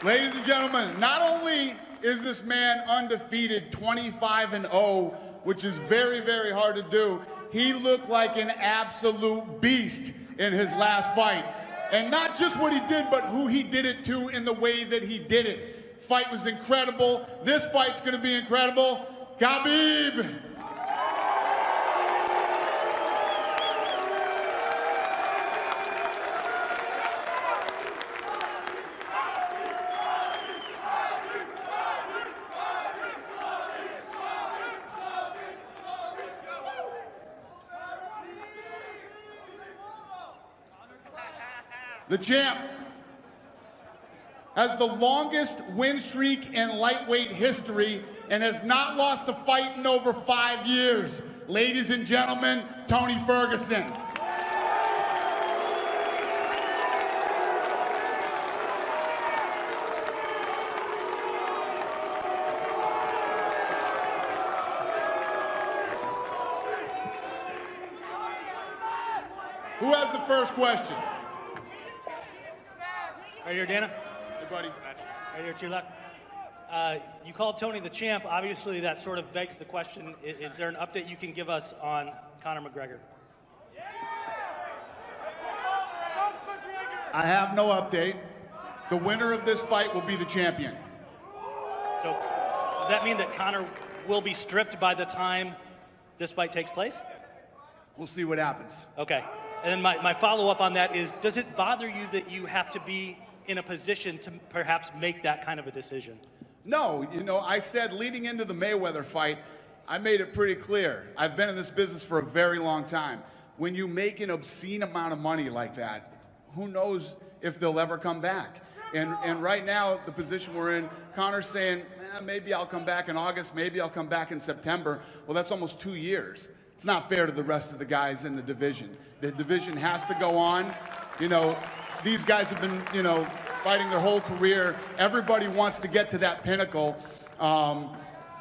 Ladies and gentlemen, not only is this man undefeated 25-0, which is very, very hard to do, he looked like an absolute beast in his last fight. And not just what he did, but who he did it to in the way that he did it. Fight was incredible. This fight's going to be incredible. Khabib! The champ has the longest win streak in lightweight history and has not lost a fight in over 5 years. Ladies and gentlemen, Tony Ferguson. Who has the first question? Right here, Dana. Hey, buddy. Right here to your left. You called Tony the champ. Obviously, that sort of begs the question, is there an update you can give us on Conor McGregor? I have no update. The winner of this fight will be the champion. So does that mean that Conor will be stripped by the time this fight takes place? We'll see what happens. Okay. And then my follow-up on that is, does it bother you that you have to be in a position to perhaps make that kind of a decision? No, you know, I said leading into the Mayweather fight, I made it pretty clear. I've been in this business for a very long time. When you make an obscene amount of money like that, who knows if they'll ever come back? And right now, the position we're in, Conor's saying, maybe I'll come back in August, maybe I'll come back in September. Well, that's almost 2 years. It's not fair to the rest of the guys in the division. The division has to go on. You know, these guys have been, you know, fighting their whole career. Everybody wants to get to that pinnacle, and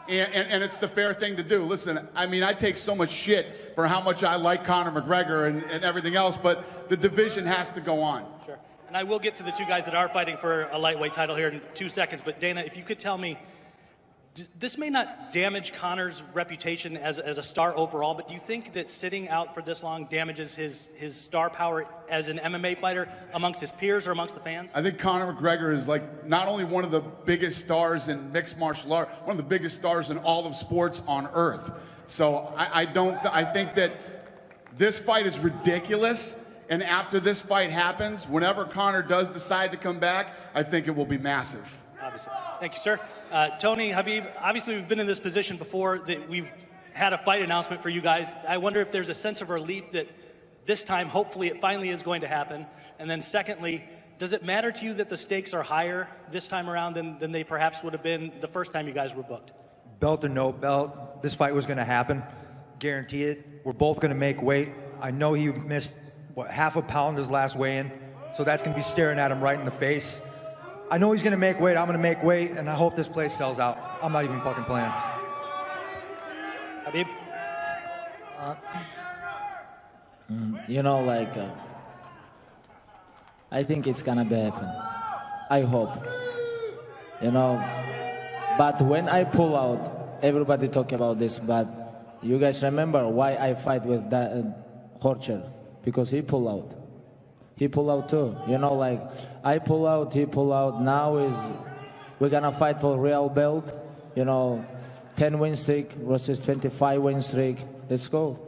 it's the fair thing to do. Listen, I mean, I take so much shit for how much I like Conor McGregor and everything else, but the division has to go on. Sure. And I will get to the two guys that are fighting for a lightweight title here in 2 seconds, but Dana, if you could tell me, this may not damage Conor's reputation as a star overall, but do you think that sitting out for this long damages his star power as an MMA fighter amongst his peers or amongst the fans? I think Conor McGregor is like not only one of the biggest stars in mixed martial art, one of the biggest stars in all of sports on earth. So I think that this fight is ridiculous. And after this fight happens, whenever Conor does decide to come back, I think it will be massive. Obviously. Thank you, sir. Tony, Khabib, obviously we've been in this position before, that we've had a fight announcement for you guys. I wonder if there's a sense of relief that this time, hopefully, it finally is going to happen. And then secondly, does it matter to you that the stakes are higher this time around than they perhaps would have been the first time you guys were booked? Belt or no belt, this fight was going to happen. Guarantee it. We're both going to make weight. I know he missed, half a pound his last weigh-in, so that's going to be staring at him right in the face. I know he's going to make weight, I'm going to make weight, and I hope this place sells out. I'm not even fucking playing. Khabib? You know, like, I think it's going to happen. I hope. You know, but when I pull out, everybody talk about this, but you guys remember why I fight with that Horcher? Because he pull out. He pull out too. You know, like, I pull out, he pull out. Now we're gonna fight for real belt. You know, 10 win streak versus 25 win streak. Let's go.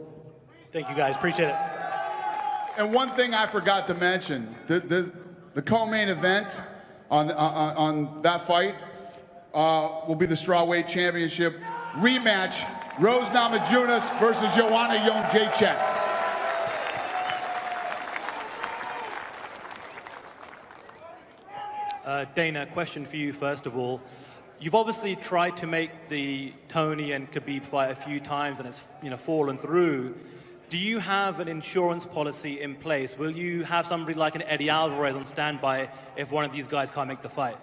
Thank you, guys. Appreciate it. And one thing I forgot to mention, the co-main event on that fight will be the strawweight championship rematch, Rose Namajunas versus Joanna Jędrzejczyk. Dana, question for you first of all. You've obviously tried to make the Tony and Khabib fight a few times and it's fallen through. Do you have an insurance policy in place? Will you have somebody like an Eddie Alvarez on standby if one of these guys can't make the fight?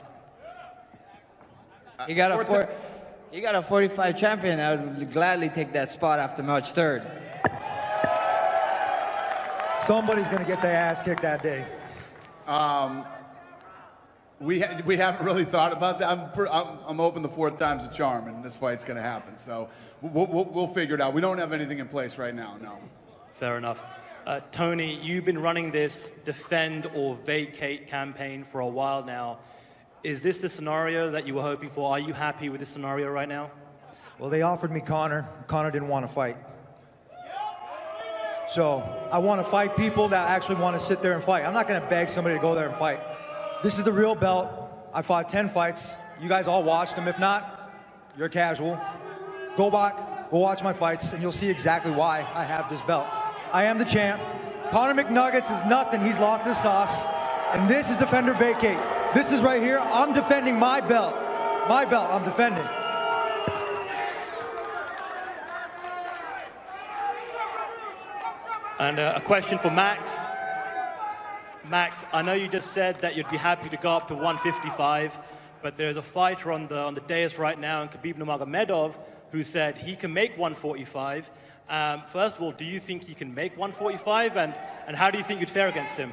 You got a 45 champion. I would gladly take that spot after March 3rd. Somebody's going to get their ass kicked that day. We haven't really thought about that. I'm hoping the fourth time's a charm, and this fight's going to happen. So we'll figure it out. We don't have anything in place right now. No. Fair enough. Tony, you've been running this defend or vacate campaign for a while now. Is this the scenario that you were hoping for? Are you happy with this scenario right now? Well, they offered me Conor. Conor didn't want to fight. So I want to fight people that actually want to sit there and fight. I'm not going to beg somebody to go there and fight. This is the real belt. I fought 10 fights. You guys all watched them. If not, you're casual. Go back, go watch my fights, and you'll see exactly why I have this belt. I am the champ. Conor McNuggets is nothing. He's lost his sauce. And this is defender vacate. This is right here. I'm defending my belt. My belt, I'm defending. And a question for Max. Max, I know you just said that you'd be happy to go up to 155, but there's a fighter on the dais right now, Khabib Nurmagomedov, who said he can make 145. First of all, do you think he can make 145, and how do you think you'd fare against him?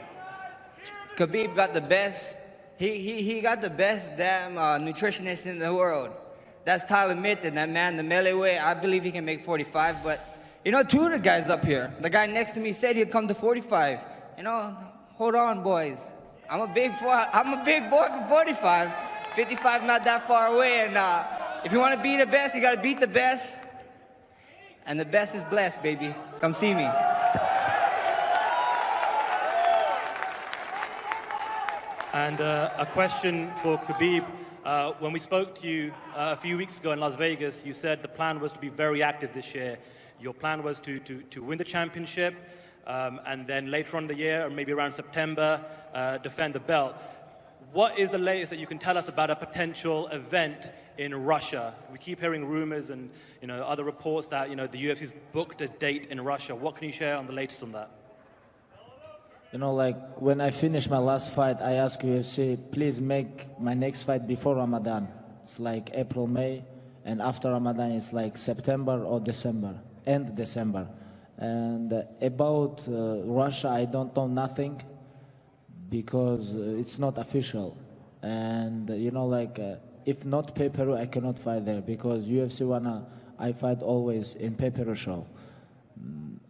Khabib got the best. He got the best damn nutritionist in the world. That's Tyler Mitten, that man, the melee weight. I believe he can make 45, but you know, two of the guys up here, the guy next to me said he'd come to 45. You know, hold on, boys. I'm a big boy for 45. 55 not that far away, and if you want to be the best, you got to beat the best. And the best is blessed, baby. Come see me. And a question for Khabib. When we spoke to you a few weeks ago in Las Vegas, you said the plan was to be very active this year. Your plan was to win the championship, and then later on in the year, or maybe around September, defend the belt. What is the latest that you can tell us about a potential event in Russia? We keep hearing rumors and other reports that the UFC's booked a date in Russia. What can you share on the latest on that? Like when I finished my last fight, I asked UFC, please make my next fight before Ramadan. It's like April, May, and after Ramadan, it's like September or December, end December. And about Russia, I don't know nothing because it's not official. And if not pay-per-view, I cannot fight there because UFC I fight always in pay-per-view show.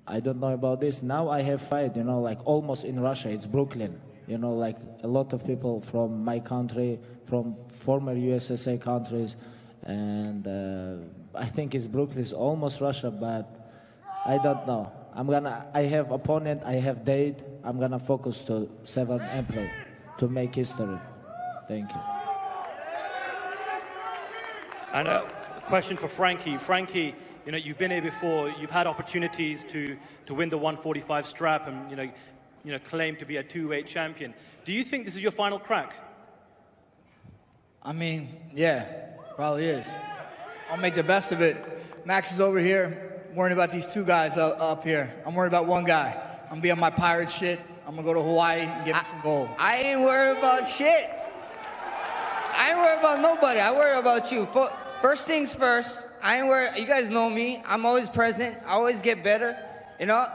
I don't know about this. Now I have fight, like almost in Russia. It's Brooklyn. Like a lot of people from my country, from former USSR countries, and I think it's Brooklyn. It's almost Russia, but I don't know. I have opponent. I have date. I'm gonna focus to 7th April to make history. Thank you. And a question for Frankie. Frankie, you've been here before. You've had opportunities to win the 145 strap and claim to be a two-weight champion. Do you think this is your final crack? I mean, yeah, probably is. I'll make the best of it. Max is over here worrying about these two guys up here. I'm worried about one guy. I'm gonna be on my pirate shit. I'm gonna go to Hawaii and get me some gold. I ain't worried about shit. I ain't worried about nobody. I worry about you. First things first. I ain't worried. You guys know me. I'm always present. I always get better.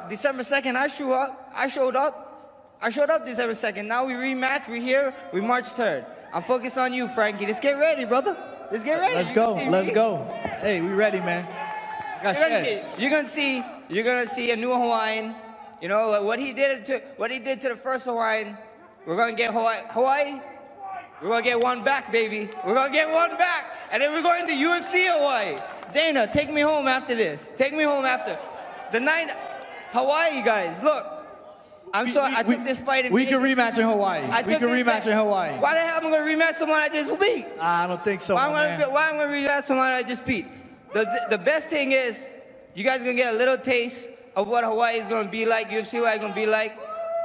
December 2nd, I showed up. I showed up December 2nd. Now we rematch. We here. We March 3rd. I'm focused on you, Frankie. Let's get ready, brother. Let's get ready. Let's go. Let's go. Hey, we ready, man. Like I said. You're gonna see a new Hawaiian. Like what he did to the first Hawaiian. We're gonna get Hawaii. We're gonna get one back, baby. We're gonna get one back, and then we're going to UFC Hawaii. Dana, take me home after this. Take me home after the night. Hawaii, guys. Look, I took this fight in We Vegas. can rematch in Hawaii. We can rematch in Hawaii. Why the hell am I gonna rematch someone I just beat? I don't think so, Why man. am I gonna rematch someone I just beat? The best thing is, you guys are gonna get a little taste of what Hawaii is gonna be like. UFC Hawaii is gonna be like.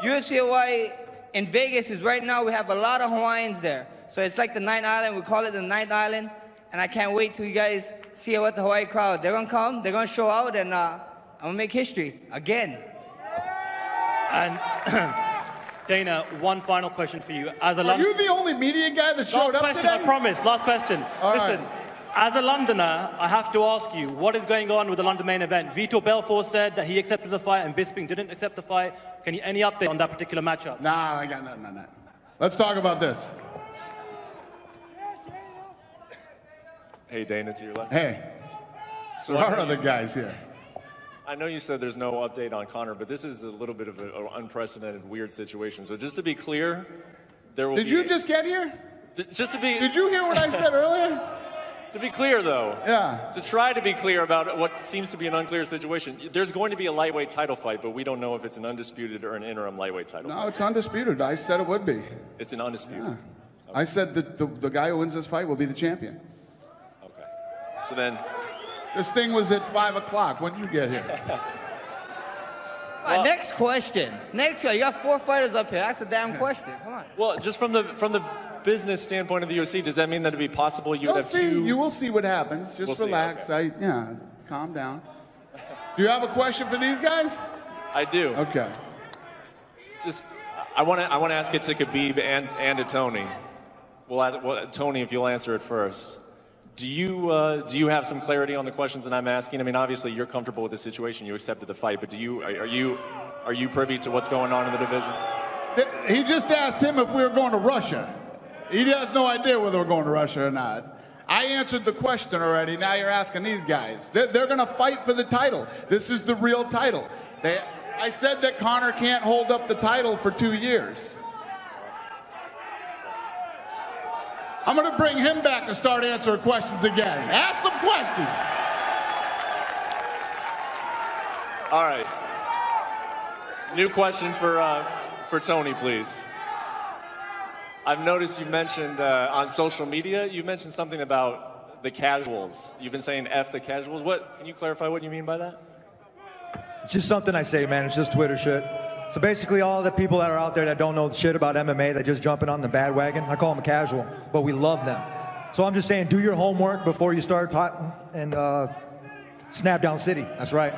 UFC Hawaii in Vegas is right now. We have a lot of Hawaiians there, so it's like the Night Island. We call it the Night Island, and I can't wait till you guys see what the Hawaii crowd. They're gonna come. They're gonna show out, and I'm gonna make history again. And Dana, one final question for you. Are you the only media guy that showed up question, today? I promise. Last question. All Listen, right. as a Londoner, I have to ask you, what is going on with the London main event? Vitor Belfort said that he accepted the fight and Bisping didn't accept the fight. Any update on that particular matchup? Nah, I got nothing on that. Let's talk about this. Hey, Dana, to your left. Hey, So there I are know you other said- guys here. I know you said there's no update on Conor, but this is a little bit of an unprecedented, weird situation. So just to be clear, there will Did be... you just get here? Just to be... Did you hear what I said earlier? To be clear, though, Yeah. to try to be clear about what seems to be an unclear situation, there's going to be a lightweight title fight, but we don't know if it's an undisputed or an interim lightweight title. No, it's undisputed. I said it would be. It's an undisputed. Yeah. I said that the guy who wins this fight will be the champion. Okay. So then, This thing was at 5 o'clock. When did you get here? All right, next question. Next one. You got 4 fighters up here. Ask a damn question. Come on. well, just from the business standpoint of the UFC, does that mean that it'd be possible you would You'll have see. two? You will see what happens. Just We'll see, relax. okay. Calm down. Do you have a question for these guys? I do. Okay. Just, I want to ask it to Khabib and to Tony. Tony, if you'll answer it first. Do you have some clarity on the questions that I'm asking? I mean, obviously you're comfortable with the situation. You accepted the fight, but are you privy to what's going on in the division? He just asked him if we were going to Russia. He has no idea whether we're going to Russia or not. I answered the question already. Now you're asking these guys. They're going to fight for the title. This is the real title. I said that Conor can't hold up the title for 2 years. I'm going to bring him back to start answering questions again. Ask some questions. All right. New question for Tony, please. I've noticed you mentioned on social media, you've mentioned something about the casuals. You've been saying F the casuals. Can you clarify what you mean by that? It's just something I say, man. It's just Twitter shit. So basically, all the people that are out there that don't know shit about MMA, that just jumping on the bandwagon, I call them casual, but we love them. So I'm just saying, do your homework before you start talking and snap down city. That's right.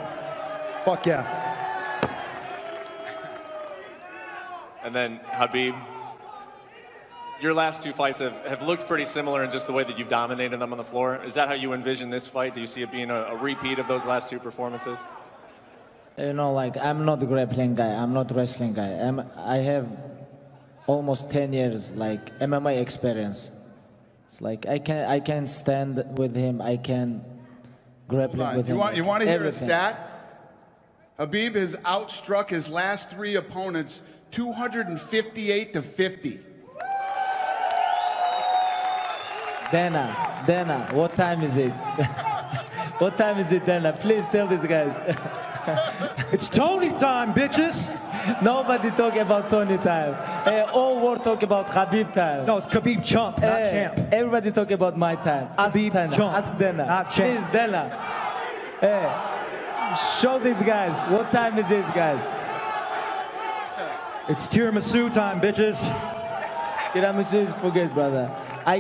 Fuck yeah. And then Khabib, your last 2 fights have looked pretty similar in just the way that you've dominated them on the floor. Is that how you envision this fight? Do you see it being a repeat of those last 2 performances? You know, like, I'm not a grappling guy. I'm not a wrestling guy. I have almost 10 years, like, MMA experience. It's like, I can stand with him. I can grappling with him. You want to hear Everything. a stat? Khabib has outstruck his last 3 opponents 258 to 50. Dana, what time is it? What time is it, Dana? Please tell these guys. It's Tony time, bitches. Nobody talk about Tony time. All world talk about Khabib time. No, it's Khabib chump, not champ. Everybody talk about my time. Ask Khabib Dana. chump, Ask Dana. not champ. Please, Dana. Show these guys. What time is it, guys? It's tiramisu time, bitches. Tiramisu, forget, brother. I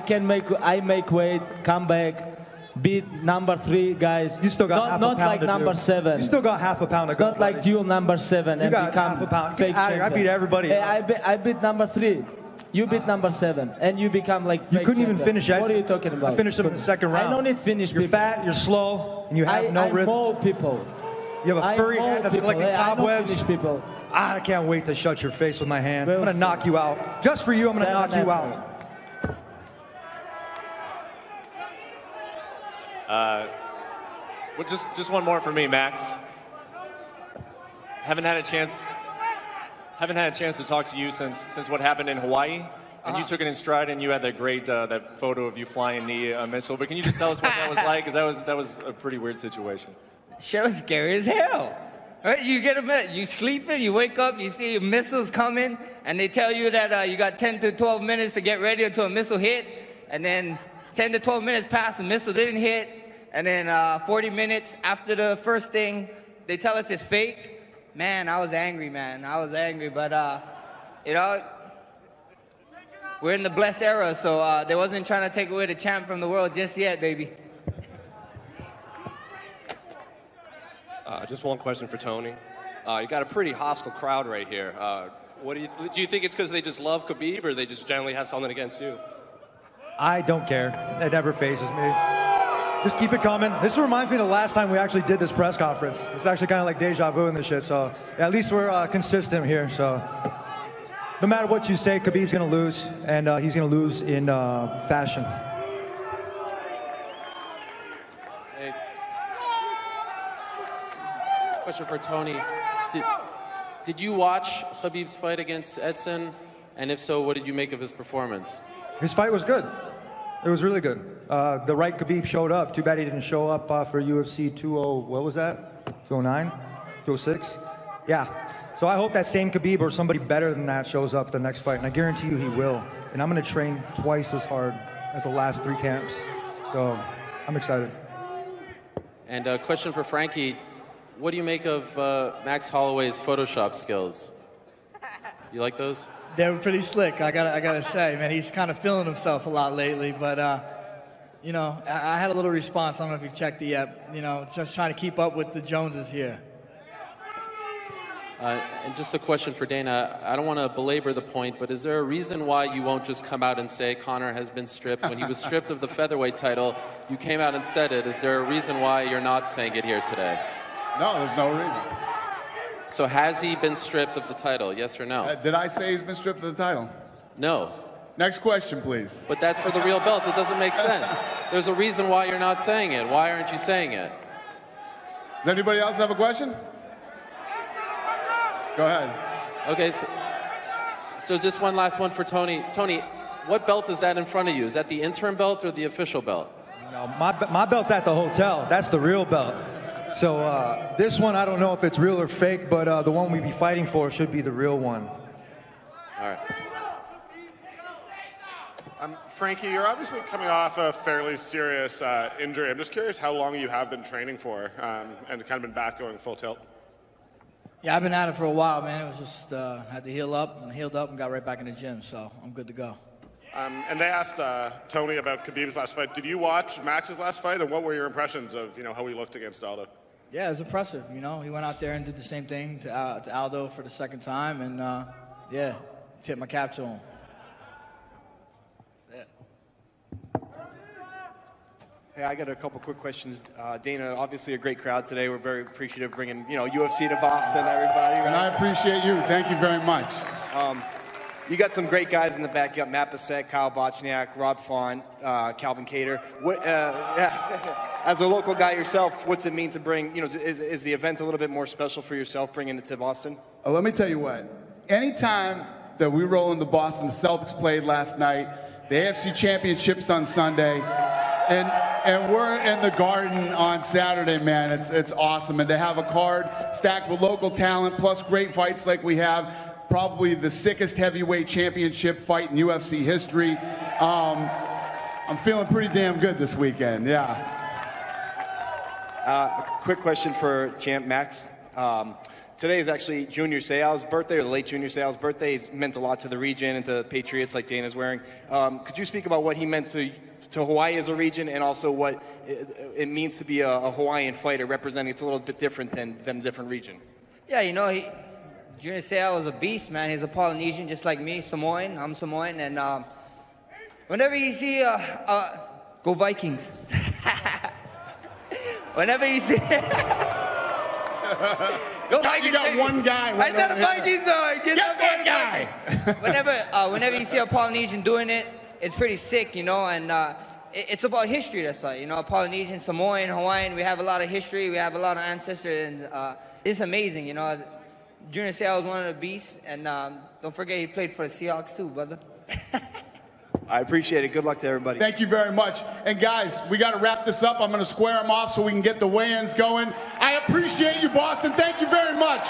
make weight, come back, beat number 3 guys. You still got half a not pound like to number do. 7. You still got half a pound to go. Not like you, number 7, You and got become half a pound. fake Get out of here. I champion. beat everybody Hey, else. I beat number 3. You beat number 7, and you become like You fake couldn't even champion. finish. What are you talking about? I finished him in the second round. I don't need finish You're people. fat, you're slow, and you have no I rhythm. mold people. You have a I furry mold hand that's people. collecting Hey, I don't cobwebs. finish people. I can't wait to shut your face with my hand. Well I'm going to knock you out. Just for you, I'm going to knock you out. Well, just one more for me, Max. Haven't had a chance to talk to you since what happened in Hawaii. And you took it in stride, and you had that great that photo of you flying the missile. But can you just tell us what that was like? Because that was a pretty weird situation. Shit was scary as hell. Right? You sleeping, you wake up, you see missiles coming, and they tell you that you got 10 to 12 minutes to get ready until a missile hit, and then 10 to 12 minutes pass, the missile didn't hit, and then 40 minutes after the first thing, they tell us it's fake. Man, I was angry, but you know, we're in the blessed era, so they wasn't trying to take away the champ from the world just yet, baby. Just one question for Tony. You got a pretty hostile crowd right here. What do you think it's because they just love Khabib, or they just generally have something against you? I don't care. It never phases me. Just keep it coming. This reminds me of the last time we actually did this press conference. It's actually kind of like deja vu in this shit. So at least we're consistent here. So no matter what you say, Khabib's going to lose, and he's going to lose in fashion. question for Tony. Did you watch Khabib's fight against Edson? And if so, what did you make of his performance? His fight was good. It was really good. The right Khabib showed up. Too bad he didn't show up for UFC 20, what was that? 209? 206? Yeah. So I hope that same Khabib or somebody better than that shows up the next fight, and I guarantee you he will. And I'm going to train twice as hard as the last 3 camps. So I'm excited. And a question for Frankie. What do you make of Max Holloway's Photoshop skills? You like those? They were pretty slick, I gotta say, man. He's kind of feeling himself a lot lately, but you know, I had a little response. I don't know if you checked it yet. You know, just trying to keep up with the Joneses here. And just a question for Dana. I don't want to belabor the point, but is there a reason why you won't just come out and say Conor has been stripped? When he was stripped of the featherweight title, you came out and said it. Is there a reason why you're not saying it here today? No, there's no reason. So has he been stripped of the title, yes or no? Did I say he's been stripped of the title? No. Next question, please. But that's for the real belt. It doesn't make sense. There's a reason why you're not saying it. Why aren't you saying it? Does anybody else have a question? Go ahead. Okay, so just one last one for Tony. Tony, what belt is that in front of you? Is that the interim belt or the official belt? No, my belt's at the hotel. That's the real belt. So this one, I don't know if it's real or fake, but the one we be fighting for should be the real one. All right. Frankie, you're obviously coming off a fairly serious injury. I'm just curious how long you have been training for and kind of been back going full tilt. Yeah, I've been at it for a while, man. It was just, had to heal up and got right back in the gym, so I'm good to go. And they asked Tony about Khabib's last fight. Did you watch Max's last fight, and what were your impressions of how he looked against Aldo? Yeah, it was impressive. He went out there and did the same thing to Aldo for the second time, and yeah, tip my cap to him. Hey, I got a couple quick questions. Dana, obviously a great crowd today. We're very appreciative bringing UFC to Boston, everybody. Right? And I appreciate you. Thank you very much. You got some great guys in the back. You got Matt Bissett, Kyle Bochniak, Rob Font, Calvin Cater. As a local guy yourself, what's it mean to bring, is the event a little bit more special for yourself bringing it to Boston? Let me tell you what. Anytime that we roll into Boston, the Celtics played last night, the AFC Championships on Sunday, and we're in the Garden on Saturday, man. It's awesome. And to have a card stacked with local talent, plus great fights like we have, probably the sickest heavyweight championship fight in UFC history. I'm feeling pretty damn good this weekend, yeah. Quick question for Champ Max. Today is actually Junior Seau's birthday, or the late Junior Seau's birthday. He's meant a lot to the region and to Patriots like Dana's wearing. Could you speak about what he meant to Hawaii as a region, and also what it means to be a Hawaiian fighter representing? It's a little bit different than a different region. Yeah, Junior Seau is a beast, man. He's a Polynesian just like me, Samoan. I'm Samoan, and whenever you see, go Vikings. Whenever you see, go Vikings. You got one guy. I got the Vikings on. Get that guy. Whenever you see a Polynesian doing it, it's pretty sick, and it's about history. That's why, Polynesian, Samoan, Hawaiian. We have a lot of history. We have a lot of ancestors, and it's amazing, Junior Seau is one of the beasts, and don't forget he played for the Seahawks too, brother. I appreciate it. Good luck to everybody. Thank you very much. And guys, we got to wrap this up. I'm going to square them off so we can get the weigh-ins going. I appreciate you, Boston. Thank you very much.